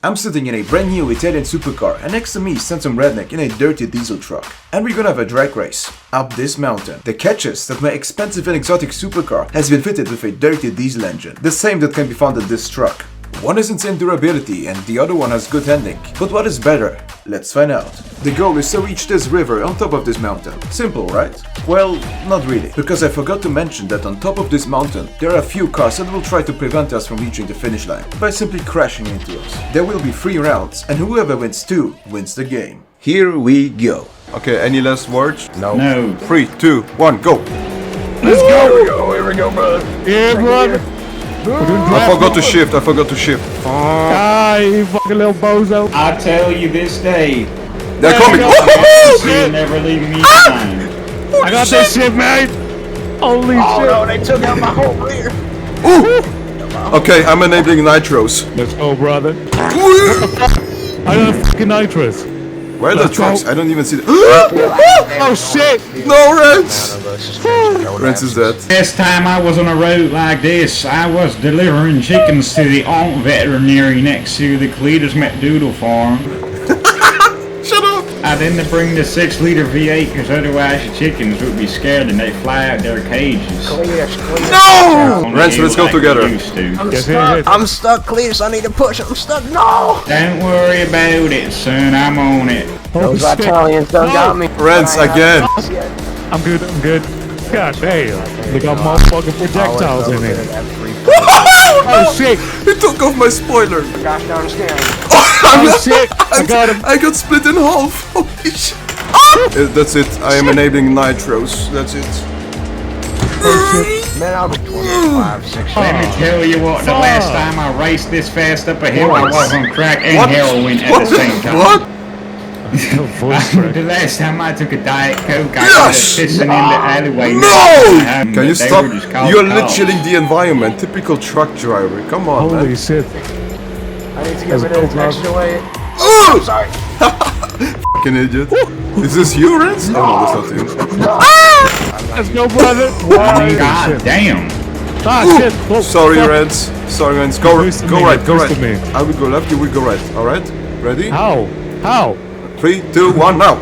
I'm sitting in a brand new Italian supercar and next to me stands some redneck in a dirty diesel truck. And we're gonna have a drag race up this mountain. The catch is that my expensive and exotic supercar has been fitted with a dirty diesel engine, the same that can be found in this truck. One is insane durability and the other one has good handling. But what is better? Let's find out. The goal is to reach this river on top of this mountain. Simple, right? Well, not really. Because I forgot to mention that on top of this mountain there are a few cars that will try to prevent us from reaching the finish line by simply crashing into us. There will be 3 rounds and whoever wins 2 wins the game. Here we go. Okay, any last words? No. 3, 2, 1, go! Let's go! Here we go, brother. Yeah, brother. I forgot to shift, Ah, you fucking little bozo. I tell you this day, They're coming! you'll never leave me behind. I got this shit, mate. Holy shit. No, they took out my whole rear. Okay, I'm enabling nitros. Let's go, brother. I got a fucking nitrous. Where are the trucks? I don't even see the... Oh shit. No, Reds! Reds is dead. Last time I was on a road like this, I was delivering chickens to the Aunt Veterinary next to the Cletus McDoodle farm. Shut up! I didn't bring the 6-liter V8 because otherwise the chickens would be scared and they'd fly out their cages. No! Reds, let's go together. I'm stuck, Cletus. I need to push. I'm stuck. No! Don't worry about it, son. I'm on it. Those Italians done got me. Reds again. I'm good. God damn. They got motherfucking projectiles in here. Oh shit. He took off my spoiler. Gosh darn steering. Oh shit. I got him. I got split in half. Holy shit. That's it. I am enabling nitros. That's it. Man, I'll be 25, 6. Let me tell you what, the last time I raced this fast up a hill, I was on crack and heroin at the same time. What? The last time I took a Diet Coke, I was pissing in the alleyway. No! Can you stop? You're cops. literally the environment. Typical truck driver. Come on, Holy man. shit. I need to get rid of this extra weight. Oh! Sorry. Fucking idiot. Is this you, Reds? Oh no, that's not you. Let's go, brother. God damn. Ah shit. Whoa, Sorry, fuck. Reds. Sorry, Reds. Go right. Listen to me. I will go left. You will go right. All right. Ready? How? 3, 2, 1, now.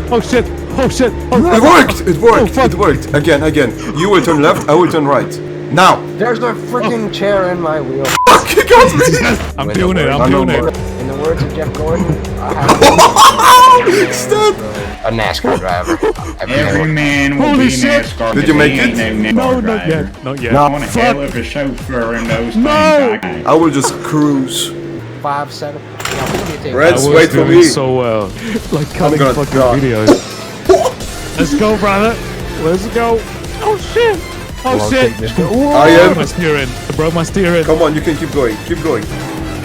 Oh shit. It worked. It worked. Again. You will turn left. I will turn right. Now. There's a freaking chair in my wheel. Fuck, you got me. I'm doing it. I'm doing it. In the words of Jeff Gordon, I have It's dead. a NASCAR driver. Every man will Holy be shit. NASCAR. Did you make he it? ain't No, NASCAR not driver. yet. Not yet. No. I want a hell of a chauffeur in those No. things. I will just cruise. 5, 7. Reds, I was wait for doing me. so well. Like cutting gonna fucking die. videos. Let's go, brother. Let's go. Oh shit. Oh shit. I am. My steering. I broke my steering. Come on, you can keep going. Keep going.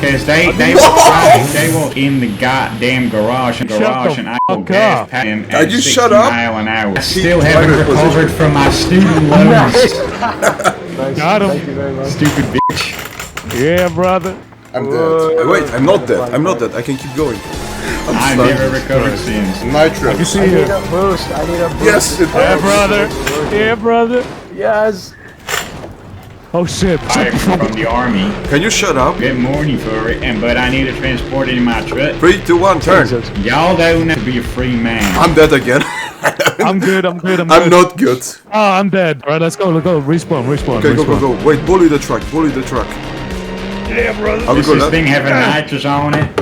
Because they will in the goddamn garage and I go fuck gas up. past him Are at you 60 shut up? mile an hour. I still haven't driver recovered position. from my student loans. Got him. Thank you very much. Stupid bitch. Yeah, brother. I'm dead. Wait, I'm not dead. I can keep going. I never recovered since. You Nitro. see I need you. a boost. I need a boost. Yes, it Yeah, works. brother. Yeah, brother. Yes. Oh shit. I'm from the army. Can you shut up? Good morning for it, but I need to transport it in my truck. 3, 2, 1, turn. Y'all don't have to be a free man. I'm dead again. I'm good. I'm not good. Oh, I'm dead. Alright, let's go. Respawn. Okay, go. Wait, bully the truck. Yeah, brother. I will Does go this left. thing have a nitrous on it?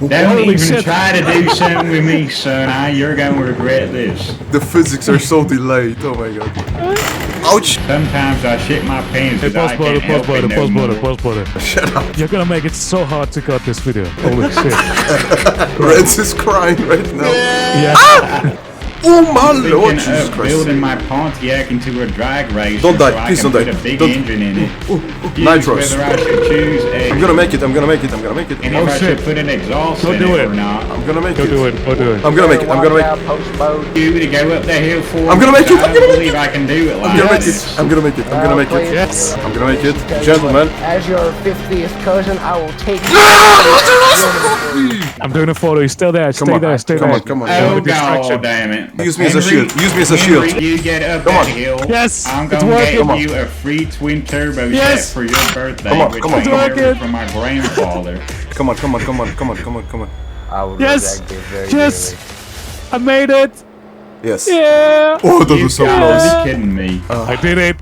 Don't Holy even shit. try to do something with me, son. You're going to regret this. The physics are so delayed. Oh my god. Ouch. Sometimes I shit my pants. Hey, but I can't help it no more. pause border. Shut up. You're gonna make it so hard to cut this video. Holy shit. Reds is crying right now. Yeah. Oh my lord, Thinking Jesus of Christ. building my Pontiac into a drag racer Don't die, so please I can don't put die. a big Don't- engine in it. Choose Nitros. whether I should choose a... I'm gonna make it. And Oh, if I shit. should put an exhaust Go in do it it. or not. I'm gonna make Go it. do it. I'm gonna make it. Post mode. You to go up the hill for I'm gonna make it. I don't believe I can do it like I'm gonna make this. it. I'm gonna make it. Yes. I'm gonna make it. Gentlemen. As your 50th cousin, I will take I'm doing a photo. He's still there. Stay there. Stay come there. on, come on. Oh distraction. god damn it. Use me as a shield. Use me as a shield. Henry, you get up Come that on. hill. Yes, I'm it's gonna working. get you a free twin turbo Yes. jet for your birthday, Come on, which come on. I It's inherited working. from my grandfather. Come on, come on, come on, come on, come on, come on. I would Yes. reject it very Yes. dearly. I made it. Yes. Yeah. Oh, that You was so gotta close. be kidding me. I did it.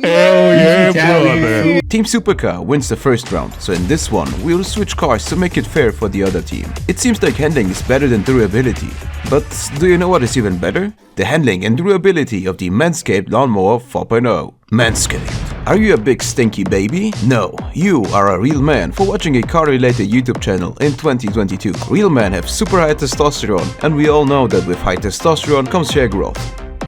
Hell yeah, brother. Team Supercar wins the first round, so in this one, we'll switch cars to make it fair for the other team. It seems like handling is better than durability. But do you know what is even better? The handling and durability of the Manscaped Lawnmower 4.0. Manscaped. Are you a big stinky baby? No, you are a real man for watching a car-related YouTube channel in 2022. Real men have super high testosterone, and we all know that with high testosterone comes hair growth.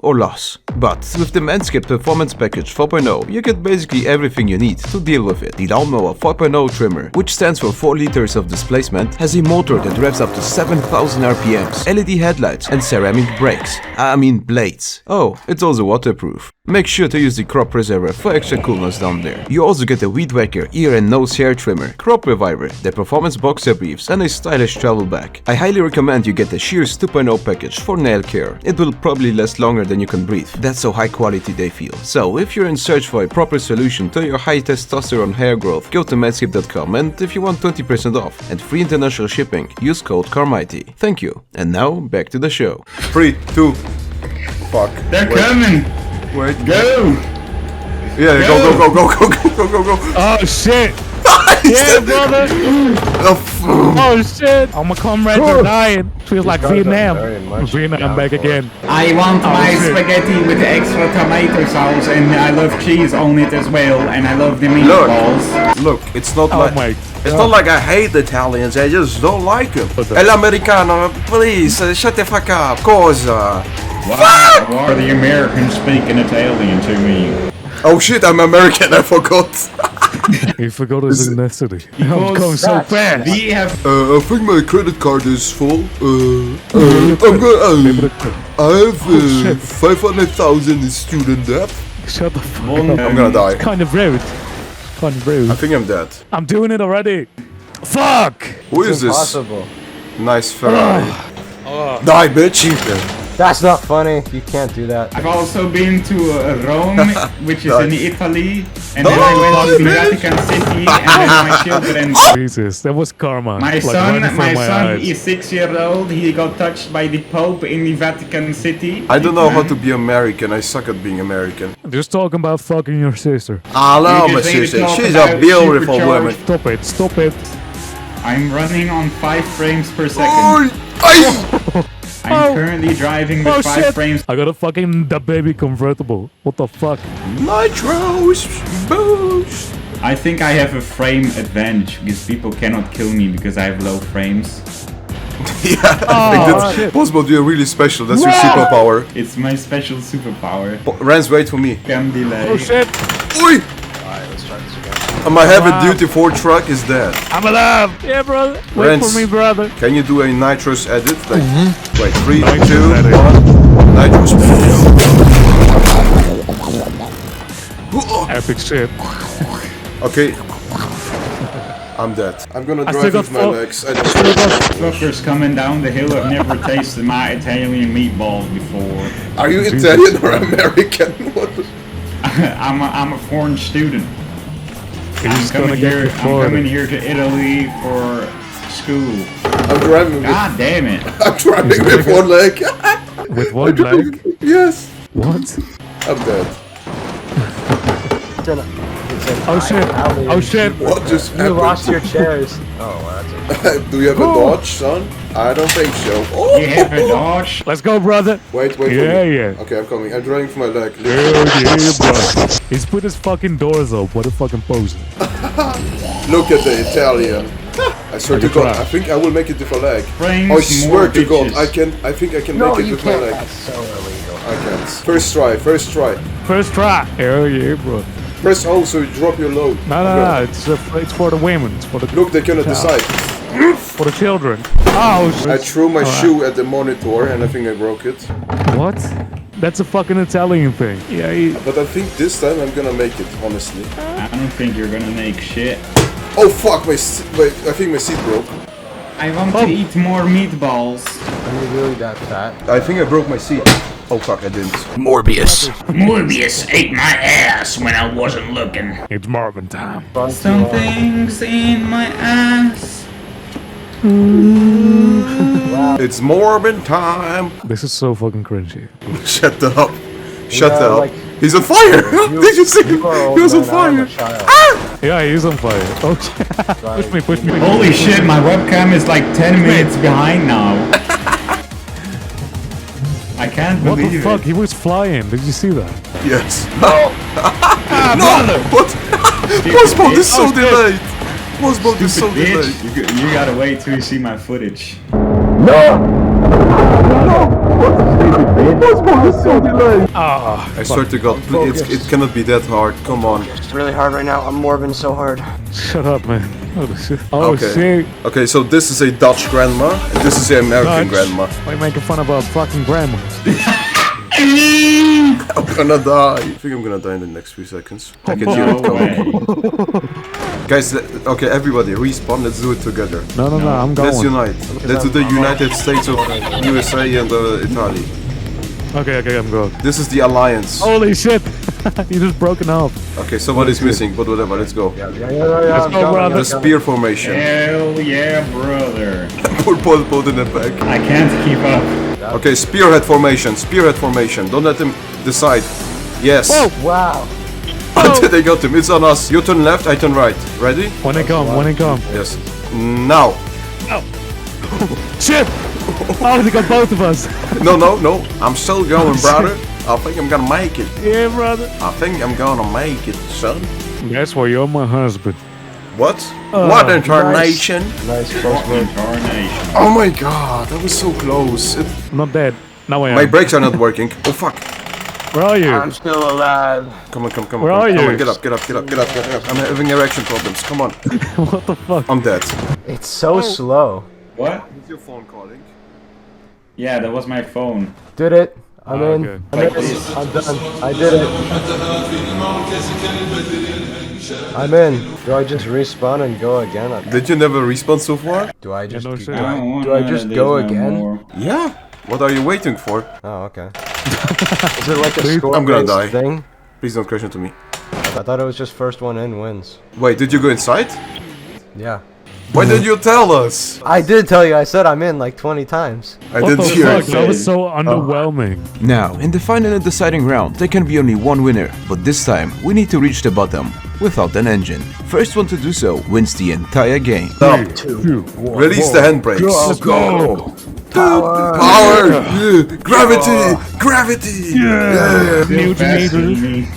Or loss. But with the Manscaped Performance Package 4.0, you get basically everything you need to deal with it. The Lawnmower 4.0 trimmer, which stands for 4 liters of displacement, has a motor that revs up to 7,000 RPMs, LED headlights, and ceramic brakes. I mean blades. Oh, it's also waterproof. Make sure to use the crop preserver for extra coolness down there. You also get the Weed Whacker ear and nose hair trimmer, crop reviver, the performance boxer briefs, and a stylish travel bag. I highly recommend you get the Shears 2.0 package for nail care. It will probably last longer than you can breathe. That's how high quality they feel. So if you're in search for a proper solution to your high testosterone hair growth, go to manscaped.com, and if you want 20% off and free international shipping, use code CARMIGHTY. Thank you. And now back to the show. 3, 2, fuck. They're coming! Wait. Go! Yeah, go. Oh shit. Yeah, brother. Oh shit. All my comrades are dying. Feels like Vietnam. very much Vietnam, I'm back again. I want my shit. spaghetti with extra tomato sauce, and I love cheese on it as well, and I love the meatballs. Look, it's not Oh like my it's not like I hate Italians. I just don't like them. El Americano, please shut the fuck up. Cosa? Why are the Americans speaking Italian to me? Oh shit, I'm American. I forgot. You forgot his ethnicity. I'm going so fast. We have I think my credit card is full. I have 500,000 in student debt. Shut the fuck one. up. I'm gonna die. Kind of rude. Kind of rude. I think I'm dead. I'm doing it already. Fuck! Who is this? Impossible. Nice Ferrari. Die, bitch. That's not funny. You can't do that. I've also been to Rome, which is in Italy, and then Oh, I went to the bitch. Vatican City, and then my children. Jesus, that was karma. My Like son, right in front my of my son eyes. is 6 years old. He got touched by the Pope in the Vatican City. I don't know how to be American. I suck at being American. Just talking about fucking your sister. I love You my just need to sister. talk She's about a beautiful supercharged- woman. Stop it, stop it. I'm running on 5 frames per second. Oi! Ay! I'm currently driving with 5 shit. frames. I got a fucking the baby convertible. What the fuck? Nitros boost. I think I have a frame advantage because people cannot kill me because I have low frames. Yeah, I think that's shit. possible. You're really special. That's your superpower. It's my special superpower. Rans, wait for me. Can delay. Oh shit! Oi! Alright, let's try this again. My heavy-duty Ford truck is dead. I'm alive! Yeah, brother. Wait Rents. for me, brother. Can you do a nitros edit? Like, wait, 3, Nitrous 2, edit. 1. Nitros. Epic shit. Okay. I'm dead. I'm gonna I drive still with got my four- legs. I don't. Truckers coming down the hill. I've never tasted my Italian meatballs before. Are you Italian or American? What the? I'm a foreign student. I'm He's gonna coming get here. I'm deported. coming here to Italy for school. I'm driving with, God damn it! I'm driving with one leg. With one leg? Yes. What? I'm dead. Oh shit! Oh shit! What just You happened? lost your chairs. Oh, well, that's okay. Do you have a Dodge, son? I don't think so. Oh! You have a Dodge. Let's go, brother! Wait for Yeah, me. yeah. Okay, I'm coming. I'm driving for my leg. Hell yeah, bro. He's put his fucking doors up. What a fucking poser. Look at the Italian. I swear to Look at God, that. I think I will make it with a leg. Frames, I swear more to God, bitches. I think I can No, make it you with my can't. leg. That's so illegal. I can't. First try, first try. First try. Hell yeah, bro. Press hold so you drop your load. No. It's for the women. It's for the Look, they cannot decide. for the children. Oh shit! I threw my Alright. shoe at the monitor and I think I broke it. What? That's a fucking Italian thing. Yeah. But I think this time I'm gonna make it, honestly. I don't think you're gonna make shit. Oh fuck, I think my seat broke. I want to eat more meatballs. Are you really that fat? I think I broke my seat. Oh fuck, I didn't. Morbius ate my ass when I wasn't looking. It's Marvin time. Something's in my ass. It's Morbin time. This is so fucking cringy. Shut up. Shut Yeah, up. like- He's on fire. Did you see him? He was on fire. Yeah, he's on fire. Oh, push me. Holy shit, my webcam is like 10 minutes behind now. I can't What believe the fuck? it. He was flying. Did you see that? Yes. No. What? Clubsport is so delayed. Clubsport is so delayed. Bitch, you gotta wait till you see my footage. Clubsport is so delayed. Ah, I swear to God, it cannot be that hard. Come on. It's really hard right now. I'm morbing so hard. shut up, man. Holy shit. Oh, Okay. shit. Okay, so this is a Dutch grandma, and this is the American grandma. Why you making fun about fucking grandmas? I'm gonna die. I think I'm gonna die in the next few seconds. I can hear it No coming. way. Guys, okay, everybody, respawn. Let's do it together. No, I'm going. Let's unite. Let's do the United States of USA and Italy. Okay, I'm going. This is the alliance. Holy shit! You just broken off. Okay, somebody's missing, but whatever. Let's go. Let's go, brother. The spear formation. Hell yeah, brother. Put both in the back. I can't keep up. Okay, spearhead formation. Spearhead formation. Don't let him decide. Yes. Whoa! Wow. They got him. It's on us. You turn left, I turn right. Ready? When they come. Yes. Now. Shit! Oh, they got both of us. No. I'm still going, brother. I think I'm gonna make it. Yeah, brother. I think I'm gonna make it, son. That's why you're my husband. What? What incarnation? Nice close word. Incarnation. Oh my god, that was so close. I'm not dead. Now I am. My brakes are not working. Oh fuck. Where are you? I'm still alive. Come on. Where are Come you? on, get up. I'm having erection problems. Come on. What the fuck? I'm dead. It's so slow. What? Is your phone calling? Yeah, that was my phone. Did it. I'm in. okay. Like this. I'm done. I did it. I'm in. Do I just respawn and go again? Did you never respawn so far? Do I just no do, shit. I, don't want do I none just of go this no again? more. Yeah. What are you waiting for? Oh, okay. Is it like a score I'm gonna die. thing? Please don't crash into me. I thought it was just first one in wins. Wait, did you go inside? Yeah. Why did you tell us? I did tell you. I said I'm in like 20 times. I What didn't the hear fuck? it. That was so underwhelming. Now, in the final and deciding round, there can be only one winner, but this time, we need to reach the bottom, without an engine. First one to do so wins the entire game. Stop. Release the handbrakes. Let's go! Power! Yeah. Gravity! Yeah! New Faster than meters. me.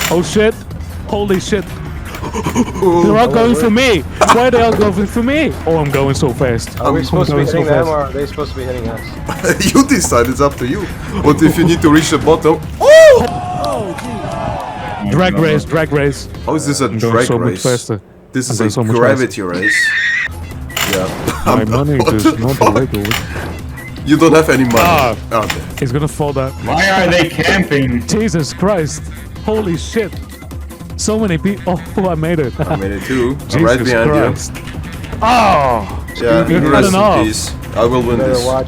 Oh shit! Holy shit! They're all going for me! Why are they all going for me? Oh, I'm going so fast. Are we supposed to be going so hitting them fast. or are they supposed to be hitting us? You decide, it's up to you. But if you need to reach the bottom... Oh! Drag race. How is this a I'm going drag so much race? faster. This is I'm a going so much gravity race. Yeah. My money is not illegal. You don't have any money. Ah. Oh, okay. He's gonna fall down. Why are they camping? Jesus Christ! Holy shit! So many people. Oh, I made it. I made it too. I'm Jesus right behind Christ. Oh! you. Yeah, You're rest in enough. peace. I will win Better this. watch.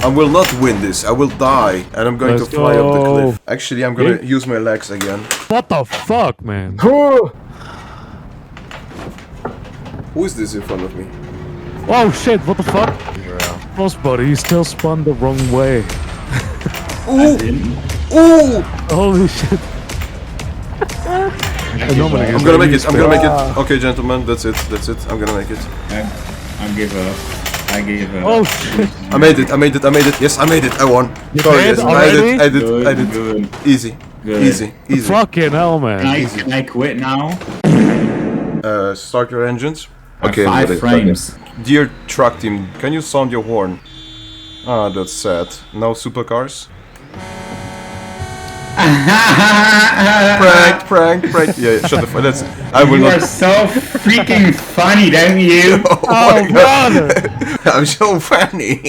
I will not win this. I will die. And I'm going Let's to fly up the go. cliff. Actually, I'm gonna Yeah. use my legs again. What the fuck, man? Who is this in front of me? Oh shit! What the fuck? Crossbody, he still spun the wrong way. Ooh! Didn't. Ooh! Holy shit! Normally, I'm gonna make it. I'm gonna make it. Okay, gentlemen, that's it. That's it. I'm gonna make it. I give up. I give up. Oh shit! I made it. I made it. I made it. Yes, I made it. I won. Sorry, made yes, it I did. already? I did. Good, I did. good. Easy. Good. Easy. Easy. Fucking hell, man! Can I quit now? Start your engines. Okay, I'm 5 ready. frames. Dear truck team, can you sound your horn? Ah, that's sad. No supercars. Prank. Yeah, shut the fuck. That's it. I will You are not. so freaking funny, don't you? Oh, brother! I'm so funny.